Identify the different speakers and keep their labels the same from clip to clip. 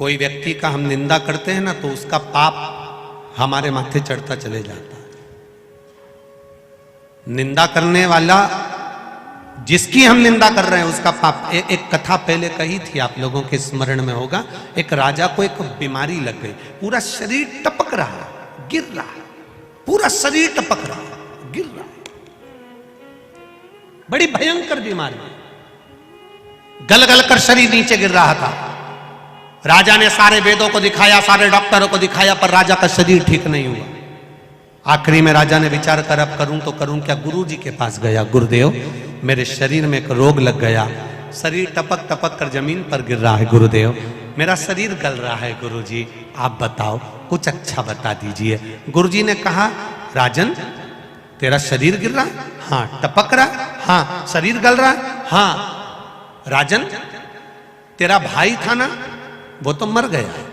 Speaker 1: कोई व्यक्ति का हम निंदा करते हैं ना तो उसका पाप हमारे माथे चढ़ता चले जाता है। निंदा करने वाला, जिसकी हम निंदा कर रहे हैं उसका पाप। एक कथा पहले कही थी, आप लोगों के स्मरण में होगा। एक राजा को एक बीमारी लग गई, पूरा शरीर टपक रहा, गिर रहा, पूरा शरीर टपक रहा, गिर रहा, बड़ी भयंकर बीमारी, गल गल कर शरीर नीचे गिर रहा था। राजा ने सारे वेदों को दिखाया, सारे डॉक्टरों को दिखाया, पर राजा का शरीर ठीक नहीं हुआ। आखिरी में राजा ने विचार कर अब करूं तो करूं क्या। गुरु जी के पास गया, गुरुदेव मेरे शरीर में एक रोग लग गया, शरीर टपक टपक कर जमीन पर गिर रहा है, गुरुदेव मेरा शरीर गल रहा है, गुरु जी आप बताओ, कुछ अच्छा बता दीजिए। गुरु जी ने कहा, राजन तेरा शरीर गिर रहा है? हाँ। टपक रहा है? हाँ। शरीर गल रहा है? हाँ। राजन तेरा भाई था ना, वो तो मर गया है,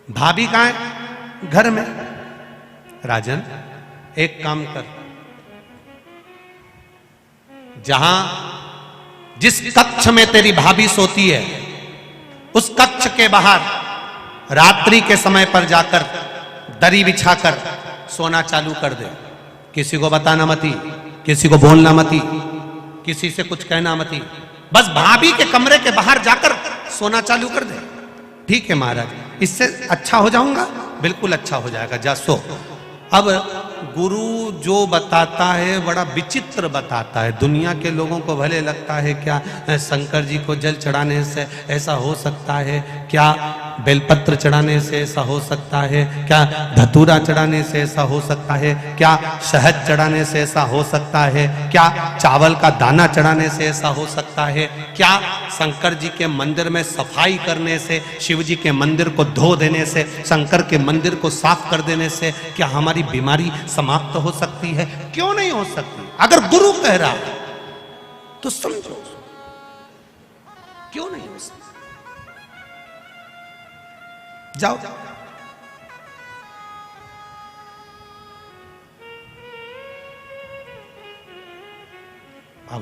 Speaker 1: भाभी कहां है? घर में। राजन एक काम कर, जहां जिस कक्ष में तेरी भाभी सोती है उस कक्ष के बाहर रात्रि के समय पर जाकर दरी बिछाकर सोना चालू कर दे। किसी को बताना मती, किसी को बोलना मती, किसी से कुछ कहना मती, बस भाभी के कमरे के बाहर जाकर सोना चालू कर दे। ठीक है महाराज, इससे अच्छा हो जाऊंगा? बिल्कुल अच्छा हो जाएगा, जा सो। अब गुरु जो बताता है बड़ा विचित्र बताता है। दुनिया के लोगों को भले लगता है क्या शंकर जी को जल चढ़ाने से ऐसा हो सकता है, क्या बेलपत्र चढ़ाने से ऐसा हो सकता है, क्या धतूरा चढ़ाने से ऐसा हो सकता है, क्या शहद चढ़ाने से ऐसा हो सकता है, क्या चावल का दाना चढ़ाने से ऐसा हो सकता है, क्या शंकर जी के मंदिर में सफाई करने से, शिव जी के मंदिर को धो देने से, शंकर के मंदिर को साफ कर देने से क्या हमारी बीमारी समाप्त हो सकती है? क्यों नहीं हो सकती? अगर गुरु कह रहा है तो समझो, क्यों नहीं हो सकती? जाओ अब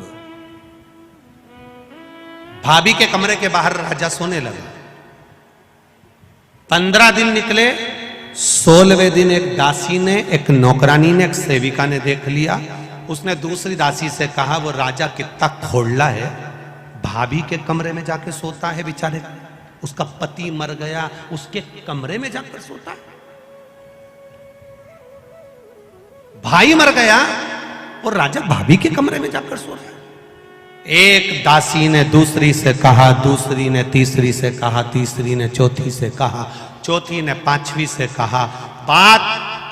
Speaker 1: भाभी के कमरे के बाहर राजा सोने लगा। 15 दिन निकले, 16वें दिन एक दासी ने, एक नौकरानी ने, एक सेविका ने देख लिया। उसने दूसरी दासी से कहा, वो राजा कितना खोड़ला है, भाभी के कमरे में जाके सोता है, बेचारे उसका पति मर गया, उसके कमरे में जाकर सोता है। भाई मर गया और राजा भाभी के कमरे में जाकर सो रहा है। एक दासी ने दूसरी से कहा, दूसरी ने तीसरी से कहा, तीसरी ने चौथी से कहा, चौथी ने पांचवी से कहा। बात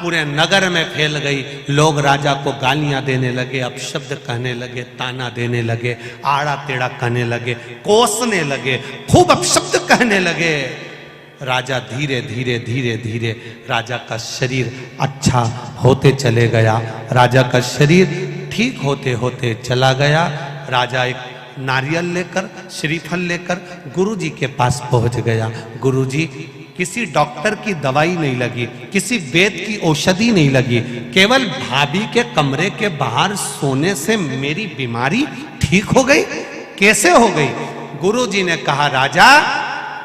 Speaker 1: पूरे नगर में फैल गई। लोग राजा को गालियां देने लगे, अपशब्द कहने लगे, ताना देने लगे, आड़ा टेढ़ा कहने लगे, कोसने लगे, खूब अपशब्द कहने लगे। राजा धीरे धीरे धीरे धीरे राजा का शरीर अच्छा होते चले गया। राजा का शरीर ठीक होते होते चला गया। राजा एक नारियल लेकर, श्रीफल लेकर गुरुजी के पास पहुंच गया। गुरुजी, किसी डॉक्टर की दवाई नहीं लगी, किसी वेद की औषधि नहीं लगी, केवल भाभी के कमरे के बाहर सोने से मेरी बीमारी ठीक हो गई। कैसे हो गई? गुरुजी ने कहा, राजा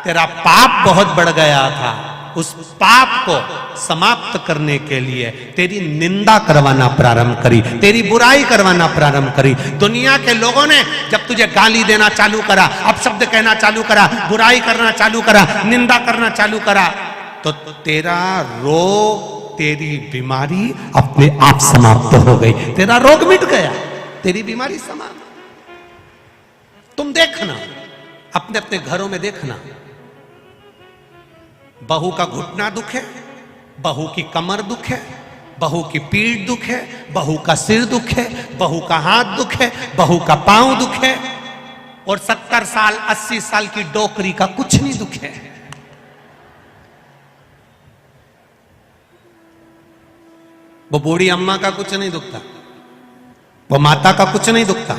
Speaker 1: तेरा पाप बहुत बढ़ गया था, उस पाप को समाप्त करने के लिए तेरी निंदा करवाना प्रारंभ करी, तेरी बुराई करवाना प्रारंभ करी। दुनिया के लोगों ने जब तुझे गाली देना चालू करा, अपशब्द कहना चालू करा, बुराई करना चालू करा, निंदा करना चालू करा, तो तेरा रोग, तेरी बीमारी अपने आप समाप्त हो गई। तेरा रोग मिट गया, तेरी बीमारी समाप्त। तुम देखना, अपने अपने घरों में देखना, बहू का घुटना दुख है, बहू की कमर दुख है, बहू की पीठ दुख है, बहू का सिर दुख है, बहू का हाथ दुख है, बहू का पांव दुख है, और 70 साल 80 साल की डोकरी का कुछ नहीं दुख है। वो बूढ़ी अम्मा का कुछ नहीं दुखता, वो माता का कुछ नहीं दुखता।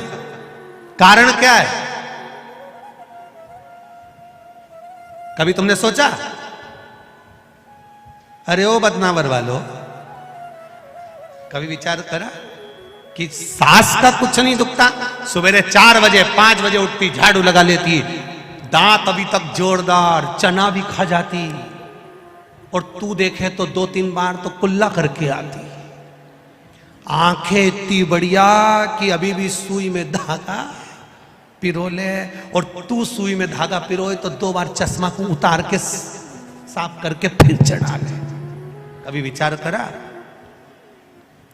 Speaker 1: कारण क्या है? कभी तुमने सोचा? अरे ओ बदनावर वालों, कभी विचार करा कि सास का कुछ नहीं दुखता? सवेरे 4 बजे 5 बजे उठती, झाड़ू लगा लेती, दांत अभी तक जोरदार, चना भी खा जाती, और तू देखे तो 2-3 बार तो कुल्ला करके आती। आंखें इतनी बढ़िया कि अभी भी सुई में धागा पिरो ले, और तू सुई में धागा पिरोए तो 2 बार चश्मा को उतार के साफ करके फिर चढ़ा ले। कभी विचार करा?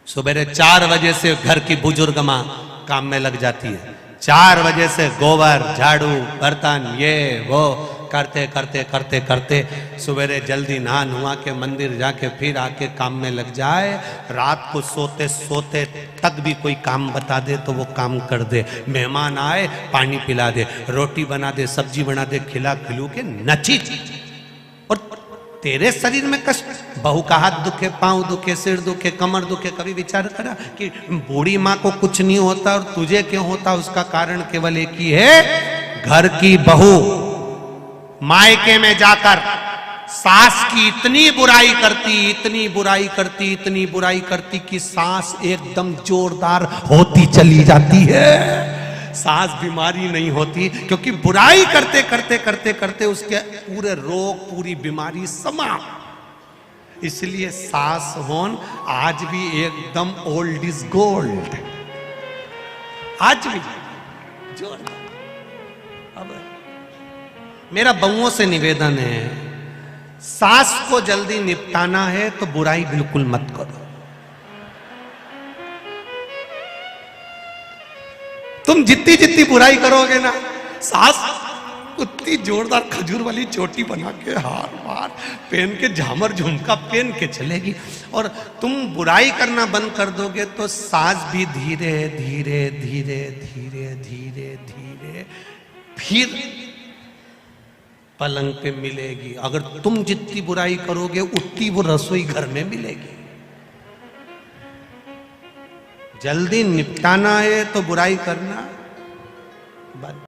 Speaker 1: सुबह 4 बजे से घर की बुजुर्ग मां काम में लग जाती है। 4 बजे से गोबर, झाड़ू, बर्तन, ये वो करते करते करते करते सवेरे जल्दी नहा नुहा के मंदिर जाके फिर आके काम में लग जाए। रात को सोते सोते तक भी कोई काम बता दे तो वो काम कर दे। मेहमान आए पानी पिला दे, रोटी बना दे, सब्जी बना दे, खिला खिलू के नची। और तेरे शरीर में कष्ट, बहू का हाथ दुखे, पांव दुखे, सिर दुखे, कमर दुखे। कभी विचार करा कि बूढ़ी माँ को कुछ नहीं होता और तुझे क्यों होता? उसका कारण केवल एक ही है, घर की बहू मायके में जाकर सास की इतनी बुराई करती, इतनी बुराई करती, इतनी बुराई करती कि सास एकदम जोरदार होती चली जाती है। सास बीमारी नहीं होती, क्योंकि बुराई करते करते करते करते उसके पूरे रोग, पूरी बीमारी समाप्त। इसलिए सास होन आज भी एकदम ओल्ड इज गोल्ड, आज भी जोरदार। अब मेरा बहुओं से निवेदन है, सास को जल्दी निपटाना है तो बुराई बिल्कुल मत करो। तुम जितनी जितनी बुराई करोगे ना, सास उतनी जोरदार खजूर वाली चोटी बना के, हार वार पहन के, झामर झुमका पहन के चलेगी। और तुम बुराई करना बंद कर दोगे तो सास भी धीरे धीरे धीरे धीरे धीरे धीरे फिर पलंग पे मिलेगी। अगर तुम जितनी बुराई करोगे उतनी वो रसोई घर में मिलेगी। जल्दी निपटाना है तो बुराई करना बंद।